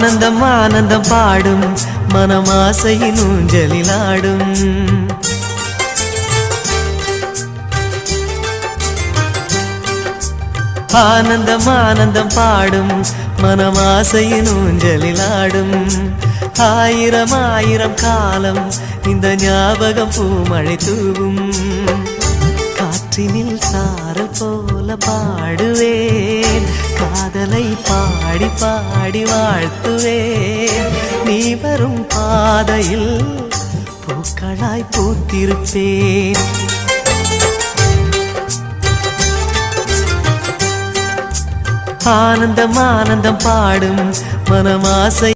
ஆனந்தம் ஆனந்தம் பாடும் மனமாசையின் ஊஞ்சலிலாடும். ஆனந்தம் ஆனந்தம் பாடும் மனமாசையின் ஊஞ்சலிலாடும். ஆயிரம் ஆயிரம் காலம் இந்த ஞாபகம் பூமழை தூவும். காற்றினில் சாரல் போல பாடுவேன், காதலை பாடி பாடி வாழ்த்துவேன். நீ வரும் பாதையில் பூக்களாய் பூத்திருப்பேன். ஆனந்தம் ஆனந்தம் பாடும் மனமாசை